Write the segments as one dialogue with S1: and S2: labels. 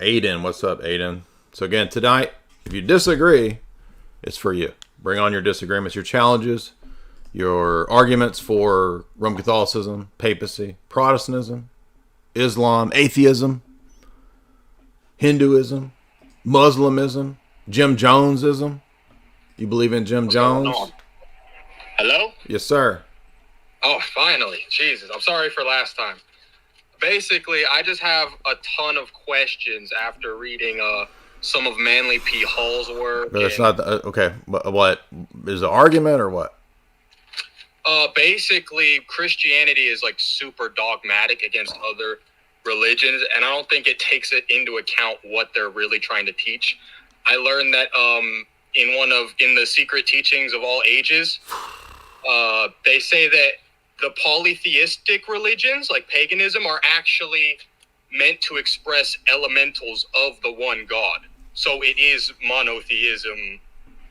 S1: Aiden, what's up, Aiden? So again, tonight, if you disagree, it's for you. Bring on your disagreements, your challenges, your arguments for Roman Catholicism, papacy, Protestantism, Islam, atheism, Hinduism, Muslimism, Jim Jonesism. You believe in Jim
S2: What's going
S1: Jones?
S2: on? Hello?
S1: Yes, sir.
S2: Oh, finally. Jesus, I'm sorry for last time. Basically, I just have a ton of questions after reading some of Manly P. Hall's work.
S1: But it's not okay. What is the argument or what?
S2: Basically, Christianity is like super dogmatic against other religions, and I don't think it takes it into account what they're really trying to teach. I learned that in the Secret Teachings of All Ages, they say that the polytheistic religions, like paganism, are actually meant to express elementals of the one God. So it is monotheism,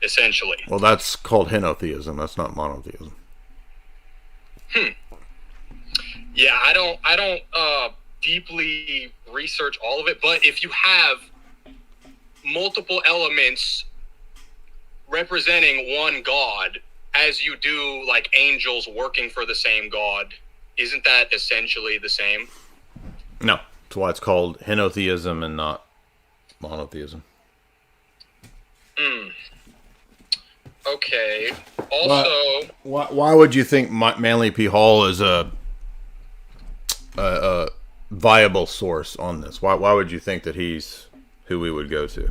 S2: essentially.
S1: Well, that's called henotheism. That's not monotheism.
S2: Yeah, I don't deeply research all of it, but if you have multiple elements representing one God, as you do like angels working for the same God, isn't that essentially the same?
S1: No, that's why it's called henotheism and not monotheism.
S2: Okay. Also,
S1: why would you think Manly P. Hall is a viable source on this? Why would you think that he's who we would go to?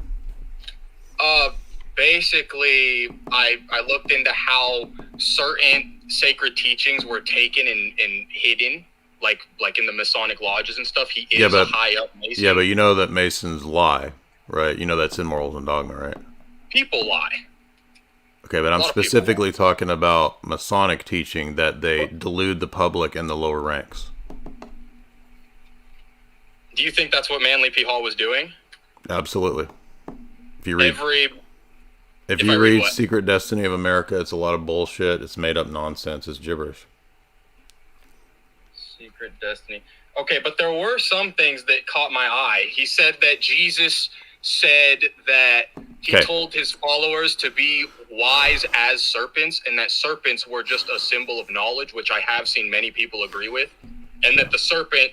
S2: basically, I looked into how certain sacred teachings were taken and hidden, like in the Masonic lodges and stuff. He is a high up Mason.
S1: Yeah, but you know that Masons lie, right? You know that's in Morals and Dogma, right?
S2: People lie.
S1: Okay, but I'm specifically talking about Masonic teaching that they delude the public and the lower ranks.
S2: Do you think that's what Manly P. Hall was doing?
S1: Absolutely. If you read Secret Destiny of America, it's a lot of bullshit. It's made up nonsense. It's gibberish.
S2: Secret Destiny. Okay, but there were some things that caught my eye. He said that Jesus said that he told his followers to be wise as serpents, and that serpents were just a symbol of knowledge, which I have seen many people agree with, and that the serpent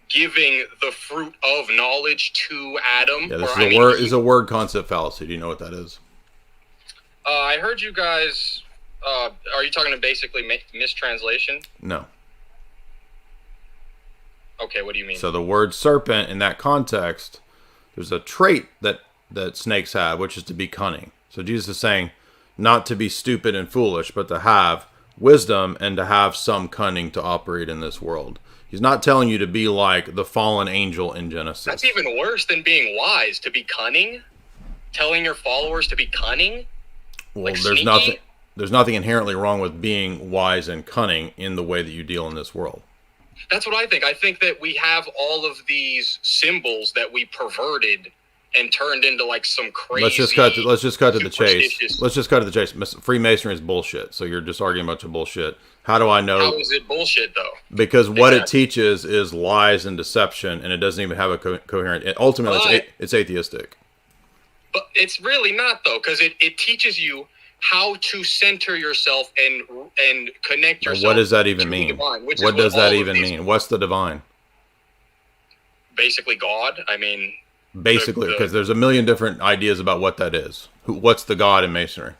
S2: giving the fruit of knowledge to Adam.
S1: Yeah, this is a word concept fallacy. Do you know what that is?
S2: I heard you guys. Are you talking to basically mistranslation?
S1: No.
S2: Okay, what do you mean?
S1: So the word serpent in that context, there's a trait that snakes have, which is to be cunning. So Jesus is saying not to be stupid and foolish, but to have wisdom and to have some cunning to operate in this world. He's not telling you to be like the fallen angel in Genesis.
S2: That's even worse than being wise. To be cunning? Telling your followers to be cunning?
S1: Well,
S2: like
S1: there's nothing inherently wrong with being wise and cunning in the way that you deal in this world.
S2: That's what I think. I think that we have all of these symbols that we perverted and turned into like some crazy.
S1: Let's just cut to the chase. Let's just cut to the chase. Freemasonry is bullshit. So you're just arguing a bunch of bullshit. How do I know?
S2: How is it bullshit though?
S1: Because what it teaches is lies and deception, and it doesn't even have a coherent. Ultimately, it's atheistic.
S2: But it's really not though, because it teaches you how to center yourself and connect yourself.
S1: What does that even mean?
S2: Divine,
S1: what does that even mean? What's the divine?
S2: Basically, God. I mean.
S1: Basically, because there's a million different ideas about what that is. What's the God in Masonry?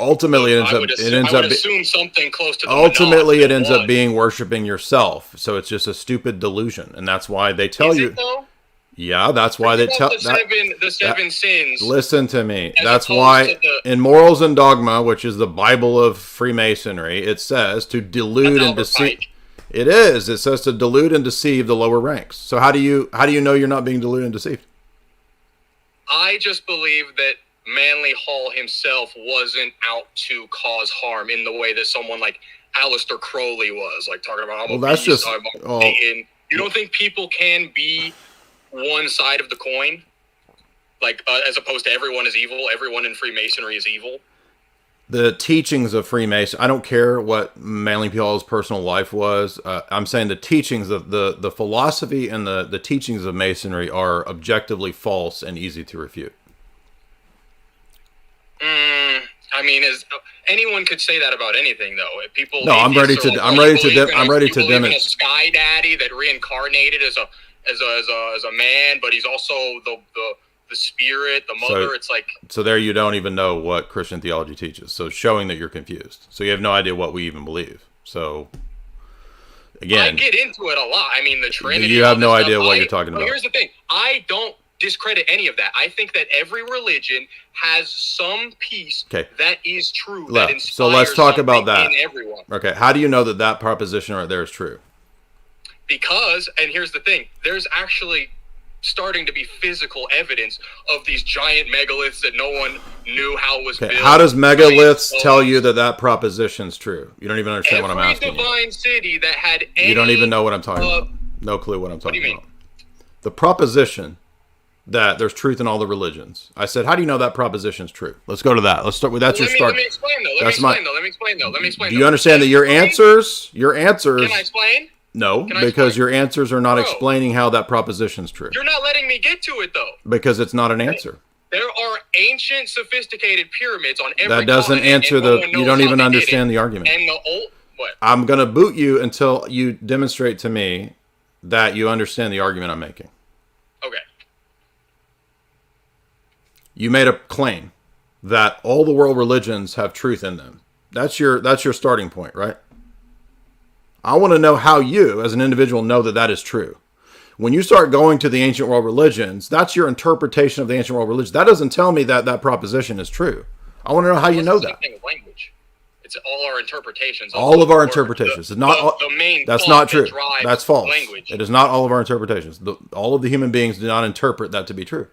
S1: Ultimately, it ends up
S2: assume something close to the
S1: ultimately it ends up being worshiping yourself. So it's just a stupid delusion, and that's why they tell you.
S2: Though?
S1: Yeah, that's why they tell
S2: the seven sins.
S1: Listen to me. That's why in Morals and Dogma, which is the Bible of Freemasonry, it says to delude and deceive. It is. It says to delude and deceive the lower ranks. So how do you know you're not being deluded and deceived?
S2: I just believe that Manly Hall himself wasn't out to cause harm in the way that someone like Aleister Crowley was, like talking about. You don't think people can be one side of the coin, like as opposed to everyone is evil? Everyone in Freemasonry is evil.
S1: the teachings of Freemason. I don't care what Manly P. Hall's personal life was. I'm saying the teachings of the philosophy and the teachings of Masonry are objectively false and easy to refute.
S2: I mean, anyone could say that about anything, though. If people,
S1: no, I'm ready to. I'm ready to demonstrate.
S2: A sky daddy that reincarnated as a man, but he's also the spirit, the mother. So, it's like,
S1: so there you don't even know what Christian theology teaches. So showing that you're confused. So you have no idea what we even believe. So again,
S2: I get into it a lot. I mean, the Trinity.
S1: You have no idea what you're talking about.
S2: Here's the thing. I don't discredit any of that. I think that every religion has some piece that is true. That inspires
S1: so let's talk about that.
S2: In everyone.
S1: Okay. How do you know that proposition right there is true?
S2: Because, and here's the thing, there's actually starting to be physical evidence of these giant megaliths that no one knew how was built.
S1: How does megaliths tell you that proposition's true? You don't even understand what I'm asking you.
S2: Every divine city that had any...
S1: You don't even know what I'm talking about. No clue what I'm talking about. The proposition that there's truth in all the religions. I said, how do you know that proposition's true? Let's go to that. Let's start with that's your start.
S2: Let me explain though.
S1: Do you understand that your answers... Can
S2: I explain?
S1: No, because your answers are not explaining how that proposition's true.
S2: You're not letting me get to it, though.
S1: Because it's not an answer.
S2: There are ancient, sophisticated pyramids on every
S1: That doesn't answer you don't even understand the argument.
S2: And what?
S1: I'm going to boot you until you demonstrate to me that you understand the argument I'm making.
S2: Okay.
S1: You made a claim that all the world religions have truth in them. That's your starting point, right? I want to know how you, as an individual, know that is true. When you start going to the ancient world religions, that's your interpretation of the ancient world religions. That doesn't tell me that proposition is true. I want to know how you know that.
S2: Language. It's all our interpretations.
S1: All of our interpretations. That's not true. That's false.
S2: Language.
S1: It is not all of our interpretations. All of the human beings do not interpret that to be true.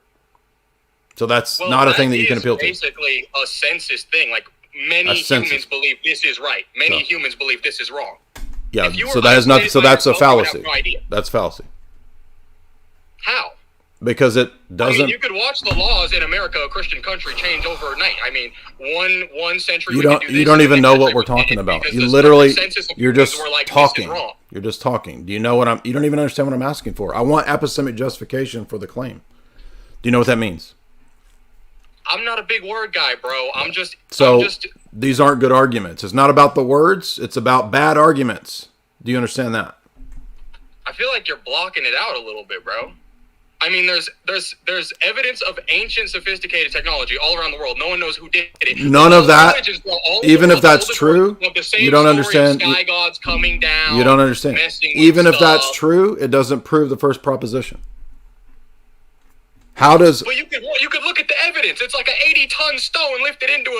S1: So that's not a thing that you can appeal to.
S2: Basically a census thing. Like many humans believe this is right. Many humans believe this is wrong.
S1: Yeah, so that is not. So that's a fallacy. That's fallacy.
S2: How?
S1: Because it doesn't.
S2: I mean, you could watch the laws in America, a Christian country, change overnight. I mean, one century.
S1: You don't even know what we're talking about. You literally, you're just talking. You're just talking. Do you know what you don't even understand what I'm asking for. I want epistemic justification for the claim. Do you know what that means?
S2: I'm not a big word guy, bro.
S1: These aren't good arguments. It's not about the words. It's about bad arguments. Do you understand that?
S2: I feel like you're blocking it out a little bit, bro. I mean, there's evidence of ancient, sophisticated technology all around the world. No one knows who did it.
S1: None of that. Even if that's true, you don't understand.
S2: Sky gods coming down.
S1: You don't understand. Even if that's true, it doesn't prove the first proposition. How does?
S2: But you could look at the evidence. It's like an 80-ton stone lifted into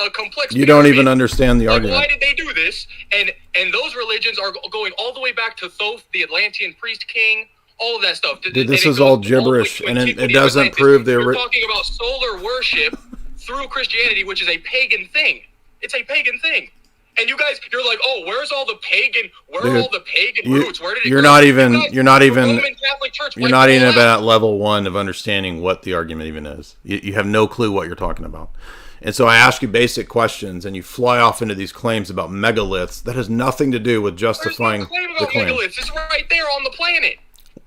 S2: a complex.
S1: You don't even understand the argument.
S2: Why did they do this? And those religions are going all the way back to Thoth, the Atlantean priest king, all of that stuff.
S1: Dude, this is all gibberish, and it doesn't prove the.
S2: You're talking about solar worship through Christianity, which is a pagan thing. It's a pagan thing. And you guys, you're like, oh, where's all the pagan? Where are all the pagan roots? Where did it
S1: You're
S2: go?
S1: not even
S2: at
S1: at level one of understanding what the argument even is. You have no clue what you're talking about. And so I ask you basic questions, and you fly off into these claims about megaliths that has nothing to do with justifying the claim.
S2: Megaliths. It's right there on the planet.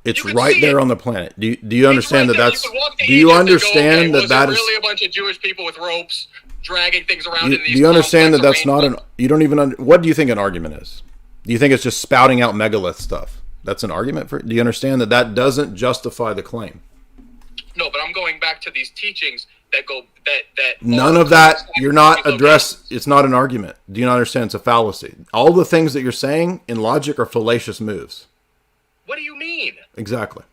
S1: It's right there on the planet. Do you understand that that's? Do you understand that that is
S2: really a bunch of Jewish people with ropes dragging things around in these?
S1: Do you understand that that's not an? You don't even. What do you think an argument is? Do you think it's just spouting out megalith stuff? That's an argument for. Do you understand that doesn't justify the claim?
S2: No, but I'm going back to these teachings that go that.
S1: None of that. You're not addressed. It's not an argument. Do you not understand? It's a fallacy. All the things that you're saying in logic are fallacious moves.
S2: What do you mean?
S1: Exactly.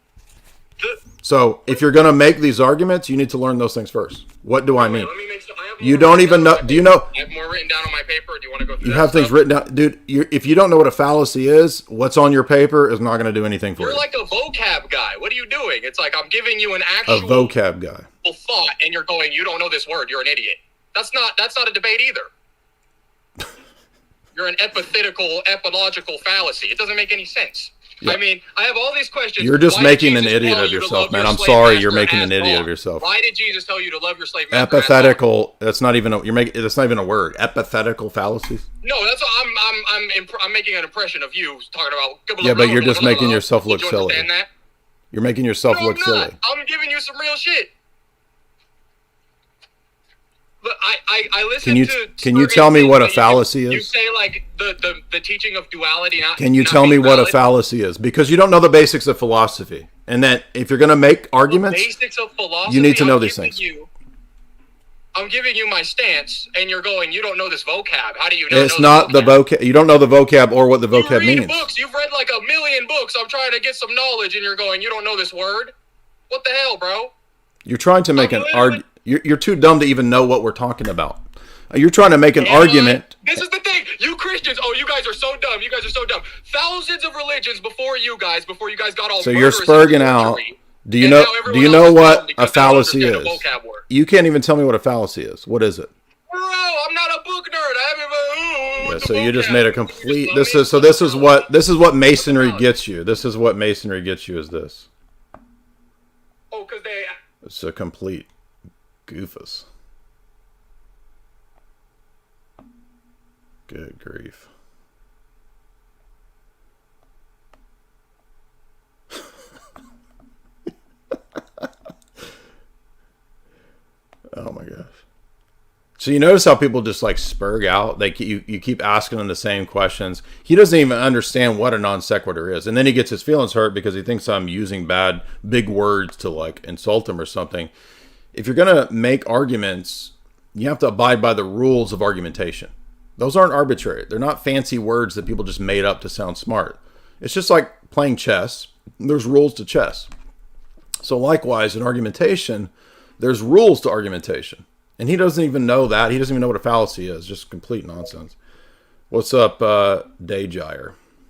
S1: So if you're going to make these arguments, you need to learn those things first. What do I mean?
S2: Let me make sure.
S1: You don't even know. Do you know?
S2: I have more written down on my paper. Do you want to go through
S1: You have things written down. Dude, if you don't know what a fallacy is, what's on your paper is not going to do anything for you.
S2: You're like a vocab guy. What are you doing? It's like I'm giving you an actual
S1: a vocab guy
S2: thought, and you're going, you don't know this word. You're an idiot. That's not a debate either. You're an epithetical, epological fallacy. It doesn't make any sense. I mean, I have all these questions.
S1: You're just
S2: Why
S1: making
S2: did
S1: an
S2: Jesus
S1: idiot
S2: tell
S1: of
S2: you to
S1: yourself,
S2: love
S1: man.
S2: your
S1: I'm
S2: slave
S1: sorry,
S2: master
S1: you're making
S2: as
S1: an idiot
S2: God?
S1: of yourself.
S2: Why did Jesus tell you to love your slave master as God?
S1: Empathetical. That's not even that's not even a word. Empathetical fallacies.
S2: No, that's what I'm making an impression of you talking about.
S1: Yeah, but you're just making yourself look
S2: Did you
S1: silly.
S2: understand that?
S1: You're making yourself
S2: No,
S1: look
S2: I'm not.
S1: silly.
S2: I'm giving you some real shit. But I listen to.
S1: Can you tell me what a fallacy is?
S2: You say like the teaching of duality.
S1: Can you tell me what a fallacy is? Because you don't know the basics of philosophy, and that if you're going to make arguments,
S2: the basics of philosophy,
S1: you need to know these things.
S2: I'm giving you my stance, and you're going. You don't know this vocab. How do you know?
S1: It's not the vocab. You don't know the vocab or what the vocab means.
S2: Books. You've read like a million books. I'm trying to get some knowledge, and you're going. You don't know this word. What the hell, bro?
S1: You're trying to make an argument. You're too dumb to even know what we're talking about. You're trying to make an argument.
S2: This is the thing. You Christians, you guys are so dumb. You guys are so dumb. Thousands of religions before you guys got all.
S1: So you're spurging out. Do you know what a fallacy is? You can't even tell me what a fallacy is. What is it?
S2: Bro, I'm not a book nerd. I haven't.
S1: So you just made a complete. This is what masonry gets you. This is what masonry gets you. Is this?
S2: Oh, because they.
S1: It's a complete goofus. Good grief. Oh my gosh. So you notice how people just like spurg out? You keep asking them the same questions. He doesn't even understand what a non sequitur is. And then he gets his feelings hurt because he thinks I'm using big words to like insult him or something. If you're going to make arguments, you have to abide by the rules of argumentation. Those aren't arbitrary. They're not fancy words that people just made up to sound smart. It's just like playing chess. There's rules to chess. So likewise, in argumentation, there's rules to argumentation. And he doesn't even know that. He doesn't even know what a fallacy is. Just complete nonsense. What's up, Dyer?